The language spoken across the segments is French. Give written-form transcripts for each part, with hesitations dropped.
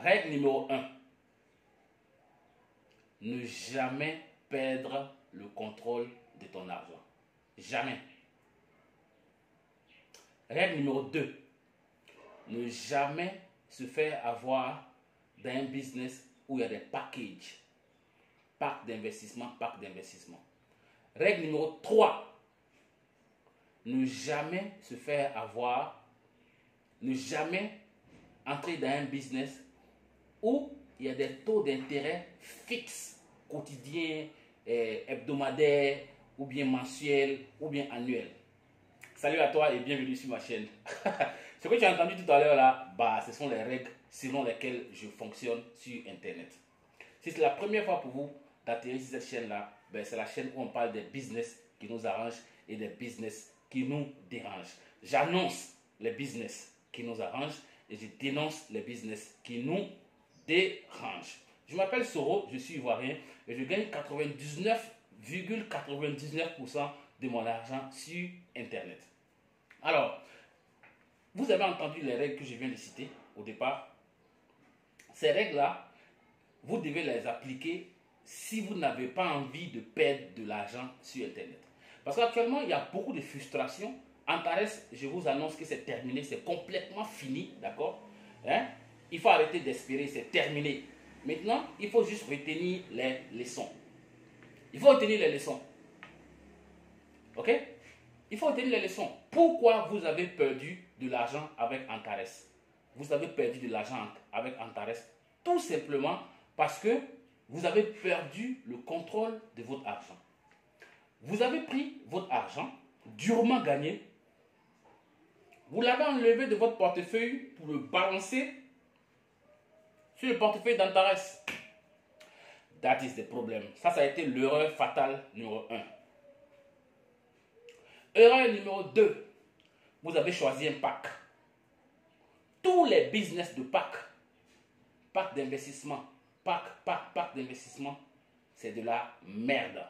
Règle numéro 1. Ne jamais perdre le contrôle de ton argent. Jamais. Règle numéro 2. Ne jamais se faire avoir dans un business où il y a des packages. Pack d'investissement, pack d'investissement. Règle numéro 3. Ne jamais se faire avoir, ne jamais entrer dans un business où il y a des taux d'intérêt fixes, quotidiens, hebdomadaires, ou bien mensuels, ou bien annuels. Salut à toi et bienvenue sur ma chaîne. Ce que tu as entendu tout à l'heure là, ce sont les règles selon lesquelles je fonctionne sur Internet. Si c'est la première fois pour vous d'atterrir sur cette chaîne là, c'est la chaîne où on parle des business qui nous arrangent et des business qui nous dérangent. J'annonce les business qui nous arrangent et je dénonce les business qui nous dérangent. Je m'appelle Soro, je suis ivoirien et je gagne 99,99% de mon argent sur Internet. Alors, vous avez entendu les règles que je viens de citer au départ. Ces règles-là, vous devez les appliquer si vous n'avez pas envie de perdre de l'argent sur Internet. Parce qu'actuellement, il y a beaucoup de frustration. Antares, je vous annonce que c'est terminé, c'est complètement fini, d'accord? Il faut arrêter d'espérer, c'est terminé. Maintenant, il faut juste retenir les leçons. Il faut retenir les leçons. Ok? Il faut retenir les leçons. Pourquoi vous avez perdu de l'argent avec Antares? Vous avez perdu de l'argent avec Antares tout simplement parce que vous avez perdu le contrôle de votre argent. Vous avez pris votre argent, durement gagné, vous l'avez enlevé de votre portefeuille pour le balancer sur le portefeuille d'Antares. That is the problem. Ça a été l'erreur fatale numéro 1. Erreur numéro 2. Vous avez choisi un pack. Tous les business de pack d'investissement, pack d'investissement, c'est de la merde.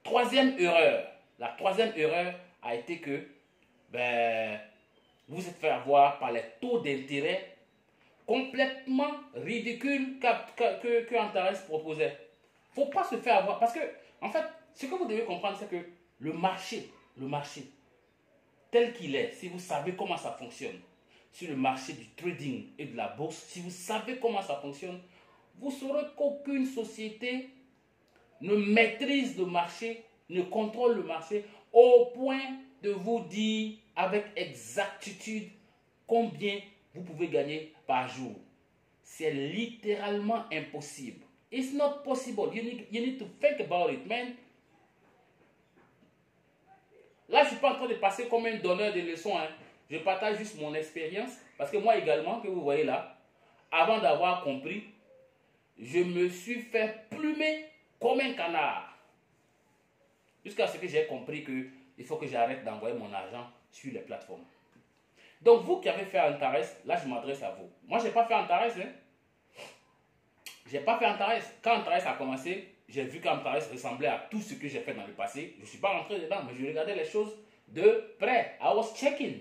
Troisième erreur. La troisième erreur a été que vous êtes fait avoir par les taux d'intérêt complètement ridicules que Antares proposait. Il ne faut pas se faire avoir. Parce que, en fait, ce que vous devez comprendre, c'est que le marché, tel qu'il est, si vous savez comment ça fonctionne, sur le marché du trading et de la bourse, si vous savez comment ça fonctionne, vous saurez qu'aucune société ne maîtrise le marché, ne contrôle le marché au point de vous dire avec exactitude combien vous pouvez gagner par jour. C'est littéralement impossible. It's not possible. You need to think about it, man. Là, je ne suis pas en train de passer comme un donneur de leçons. Je partage juste mon expérience. Parce que moi également, que vous voyez là, avant d'avoir compris, je me suis fait plumer comme un canard. Jusqu'à ce que j'ai compris qu'il faut que j'arrête d'envoyer mon argent sur les plateformes. Donc, vous qui avez fait Antares, là, je m'adresse à vous. Moi, je n'ai pas fait Antares. Je n'ai pas fait Antares. Quand Antares a commencé, j'ai vu qu'Antares ressemblait à tout ce que j'ai fait dans le passé. Je ne suis pas rentré dedans, mais je regardais les choses de près. I was checking.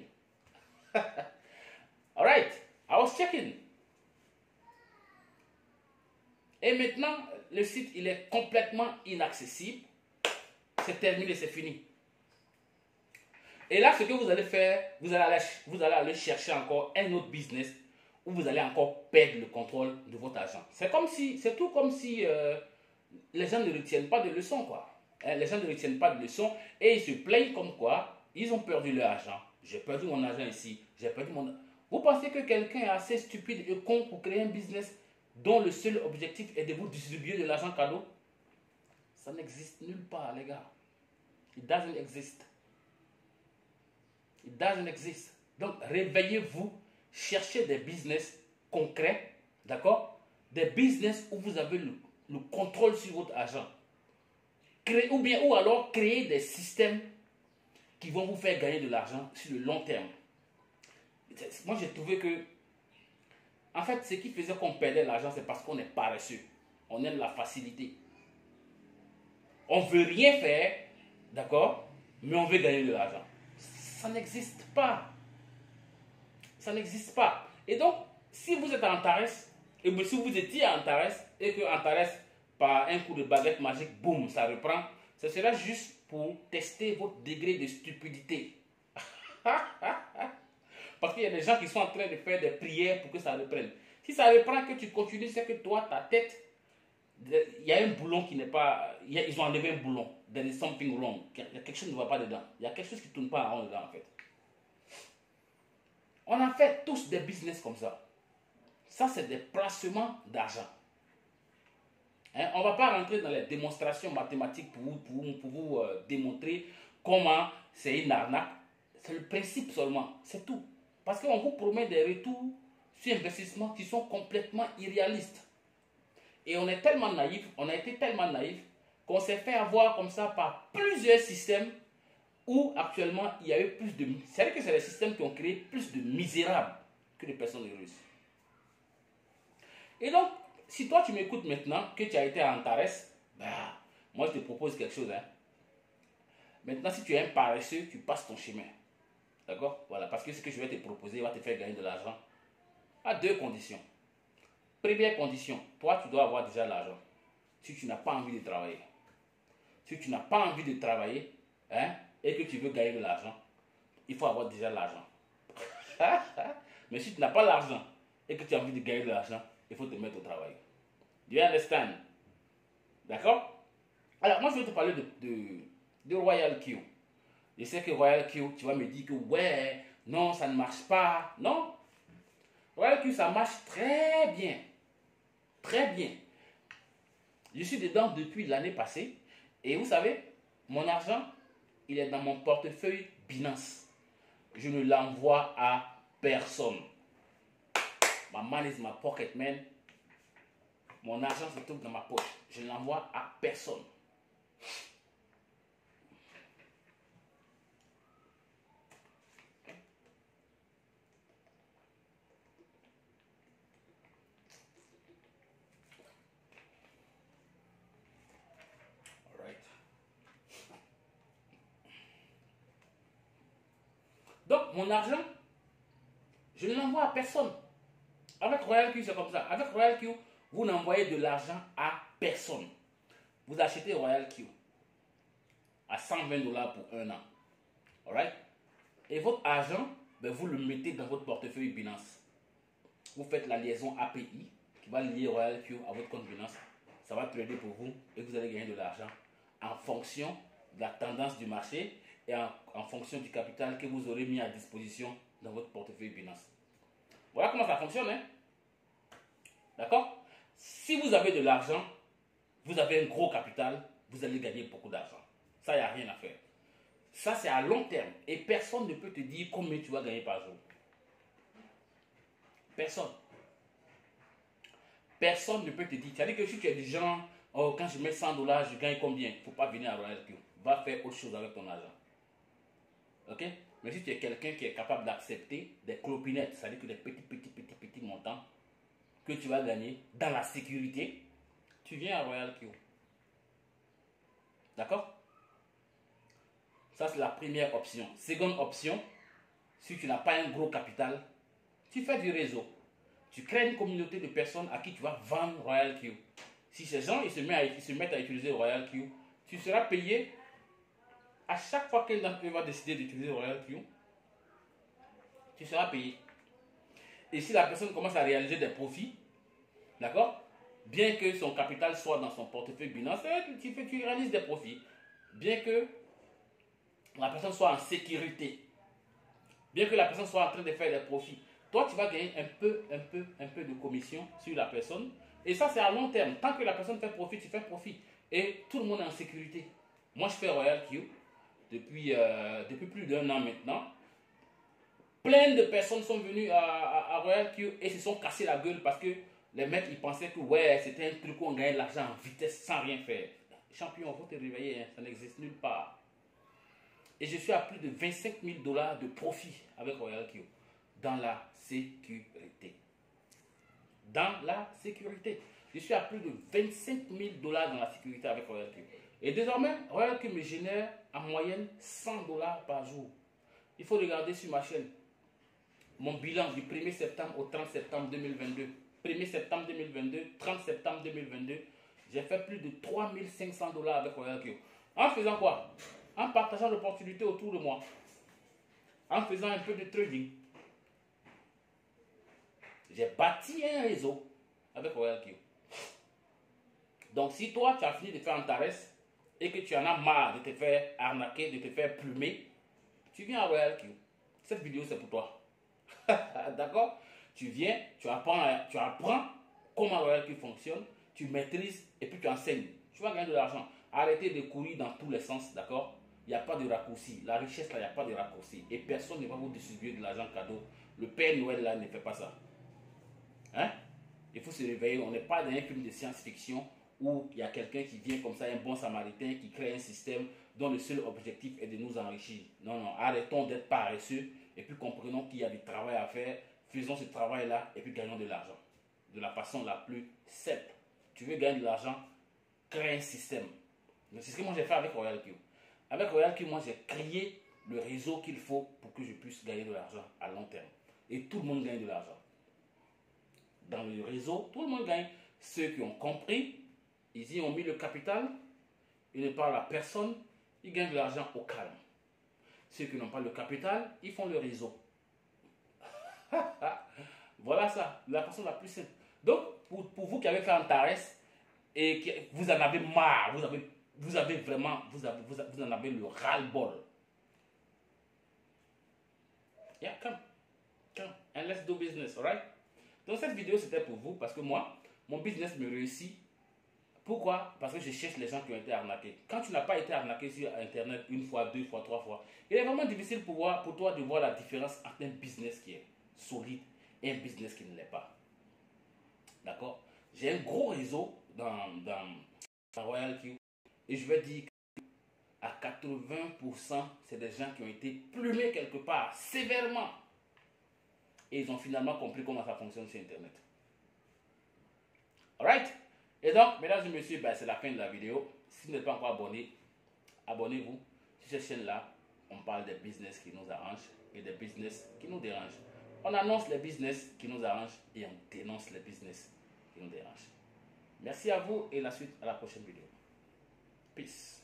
Alright, I was checking. Et maintenant, le site, il est complètement inaccessible. C'est terminé, c'est fini. Et là, ce que vous allez faire, vous allez aller chercher encore un autre business où vous allez encore perdre le contrôle de votre argent. C'est tout comme si les gens ne retiennent pas de leçons, quoi. Les gens ne retiennent pas de leçons et ils se plaignent comme quoi ils ont perdu leur argent. J'ai perdu mon argent ici, j'ai perdu mon... Vous pensez que quelqu'un est assez stupide et con pour créer un business dont le seul objectif est de vous distribuer de l'argent cadeau? Ça n'existe nulle part, les gars. It doesn't exist. It doesn't exist. Donc, réveillez-vous, cherchez des business concrets, d'accord? Des business où vous avez le contrôle sur votre argent. Ou alors, créer des systèmes qui vont vous faire gagner de l'argent sur le long terme. Moi, j'ai trouvé que, en fait, ce qui faisait qu'on perdait l'argent, c'est parce qu'on est paresseux. On aime la facilité. On ne veut rien faire, d'accord? Mais on veut gagner de l'argent. Ça n'existe pas. Ça n'existe pas. Et donc, si vous êtes en Antares, Et mais si vous étiez à Antares et que Antares, par un coup de baguette magique, boum, ça reprend, ce sera juste pour tester votre degré de stupidité. Parce qu'il y a des gens qui sont en train de faire des prières pour que ça reprenne. Si ça reprend, que tu continues, c'est que toi, ta tête, il y a un boulon qui n'est pas... Ils ont enlevé un boulon. There is something wrong. Il y a quelque chose qui ne va pas dedans. Il y a quelque chose qui ne tourne pas en rond dedans, en fait. On a fait tous des business comme ça. Ça, c'est des placements d'argent. Hein? On ne va pas rentrer dans les démonstrations mathématiques pour vous démontrer comment c'est une arnaque. C'est le principe seulement. C'est tout. Parce qu'on vous promet des retours sur investissement qui sont complètement irréalistes. Et on est tellement naïf, on a été tellement naïf qu'on s'est fait avoir comme ça par plusieurs systèmes où actuellement il y a eu plus de... C'est-à-dire que c'est les systèmes qui ont créé plus de misérables que de personnes heureuses. Et donc, si toi tu m'écoutes maintenant, que tu as été à Antares, bah, moi je te propose quelque chose. Hein. Maintenant, si tu es un paresseux, tu passes ton chemin. D'accord? Voilà, parce que ce que je vais te proposer va te faire gagner de l'argent à deux conditions. Première condition, toi tu dois avoir déjà l'argent. Si tu n'as pas envie de travailler. Si tu n'as pas envie de travailler, hein, et que tu veux gagner de l'argent, il faut avoir déjà l'argent. Mais si tu n'as pas l'argent et que tu as envie de gagner de l'argent, il faut te mettre au travail. Do you understand? D'accord? Alors, moi, je vais te parler de Royal Q. Je sais que Royal Q, tu vas me dire que ouais, non, ça ne marche pas. Non. Royal Q, ça marche très bien. Très bien. Je suis dedans depuis l'année passée. Et vous savez, mon argent, il est dans mon portefeuille Binance. Je ne l'envoie à personne. My money is my pocket, man. Mon argent se trouve dans ma poche. Je ne l'envoie à personne. Alright. Donc, mon argent, je ne l'envoie à personne. Avec Royal Q, c'est comme ça. Avec Royal Q, vous n'envoyez de l'argent à personne. Vous achetez Royal Q à $120 pour un an. Alright? Et votre argent, ben, vous le mettez dans votre portefeuille Binance. Vous faites la liaison API qui va lier Royal Q à votre compte Binance. Ça va trader pour vous et vous allez gagner de l'argent en fonction de la tendance du marché et en fonction du capital que vous aurez mis à disposition dans votre portefeuille Binance. Voilà comment ça fonctionne. Hein? D'accord? Si vous avez de l'argent, vous avez un gros capital, vous allez gagner beaucoup d'argent. Ça, il n'y a rien à faire. Ça, c'est à long terme. Et personne ne peut te dire combien tu vas gagner par jour. Personne. Personne ne peut te dire. C'est-à-dire que si tu es du genre, oh, quand je mets $100, je gagne combien? Il ne faut pas venir à Royal Q. Va faire autre chose avec ton argent. Ok? Mais si tu es quelqu'un qui est capable d'accepter des clopinettes, c'est-à-dire que des petits montants que tu vas gagner dans la sécurité, tu viens à Royal Q. D'accord? Ça, c'est la première option. Seconde option, si tu n'as pas un gros capital, tu fais du réseau. Tu crées une communauté de personnes à qui tu vas vendre Royal Q. Si ces gens ils se mettent à utiliser Royal Q, tu seras payé à chaque fois qu'un d'entre eux va décider d'utiliser Royal Q. Tu seras payé. Et si la personne commence à réaliser des profits, d'accord, bien que son capital soit dans son portefeuille Binance, tu réalises des profits. Bien que la personne soit en sécurité, bien que la personne soit en train de faire des profits, toi tu vas gagner un peu de commission sur la personne. Et ça c'est à long terme. Tant que la personne fait profit, tu fais profit. Et tout le monde est en sécurité. Moi je fais Royal Q depuis plus d'1 an maintenant. Plein de personnes sont venues à Royal Q et se sont cassés la gueule parce que les mecs ils pensaient que ouais c'était un truc où on gagnait l'argent en vitesse sans rien faire. Champion, il faut te réveiller, hein, ça n'existe nulle part. Et je suis à plus de $25 000 de profit avec Royal Q. Dans la sécurité. Dans la sécurité. Je suis à plus de $25 000 dans la sécurité avec Royal Q. Et désormais, Royal Q me génère en moyenne $100 par jour. Il faut regarder sur ma chaîne mon bilan du 1er septembre au 30 septembre 2022. 1er septembre 2022, 30 septembre 2022, j'ai fait plus de 3500 $ avec Royal Q. En faisant quoi? En partageant l'opportunité autour de moi. En faisant un peu de trading. J'ai bâti un réseau avec Royal Q. Donc, si toi, tu as fini de faire Antares et que tu en as marre de te faire arnaquer, de te faire plumer, tu viens à Royal Q. Cette vidéo, c'est pour toi. D'accord? Tu viens, tu apprends comment Royal Q fonctionne, tu maîtrises et puis tu enseignes. Tu vas gagner de l'argent. Arrêtez de courir dans tous les sens, d'accord? Il n'y a pas de raccourci. La richesse, là, il n'y a pas de raccourci. Et personne ne va vous distribuer de l'argent cadeau. Le Père Noël, là, ne fait pas ça. Hein? Il faut se réveiller. On n'est pas dans un film de science-fiction où il y a quelqu'un qui vient comme ça, un bon samaritain, qui crée un système dont le seul objectif est de nous enrichir. Non, non, arrêtons d'être paresseux et puis comprenons qu'il y a du travail à faire. Faisons ce travail-là et puis gagnons de l'argent. De la façon la plus simple. Tu veux gagner de l'argent, crée un système. C'est ce que moi j'ai fait avec Royal Q. Avec Royal Q, moi j'ai créé le réseau qu'il faut pour que je puisse gagner de l'argent à long terme. Et tout le monde gagne de l'argent. Dans le réseau, tout le monde gagne. Ceux qui ont compris, ils y ont mis le capital, ils ne parlent à personne, ils gagnent de l'argent au calme. Ceux qui n'ont pas le capital, ils font le réseau. Voilà ça, la façon la plus simple. Donc, pour vous qui avez fait Antares et que vous en avez marre, vous avez vraiment, vous en avez le ras-le-bol. Yeah, come, and let's do business, alright? Donc cette vidéo c'était pour vous parce que moi, mon business me réussit. Pourquoi? Parce que je cherche les gens qui ont été arnaqués. Quand tu n'as pas été arnaqué sur Internet une fois, deux fois, trois fois, il est vraiment difficile pour toi de voir la différence entre un business qui est solide et un business qui ne l'est pas. D'accord? J'ai un gros réseau dans Royal Q et je vais dire qu'à 80%, c'est des gens qui ont été plumés quelque part, sévèrement. Et ils ont finalement compris comment ça fonctionne sur Internet. Alright? Et donc, mesdames et messieurs, c'est la fin de la vidéo. Si vous n'êtes pas encore abonné, abonnez-vous. Sur cette chaîne-là, on parle des business qui nous arrangent et des business qui nous dérangent. On annonce les business qui nous arrangent et on dénonce les business qui nous dérangent. Merci à vous et la suite à la prochaine vidéo. Peace.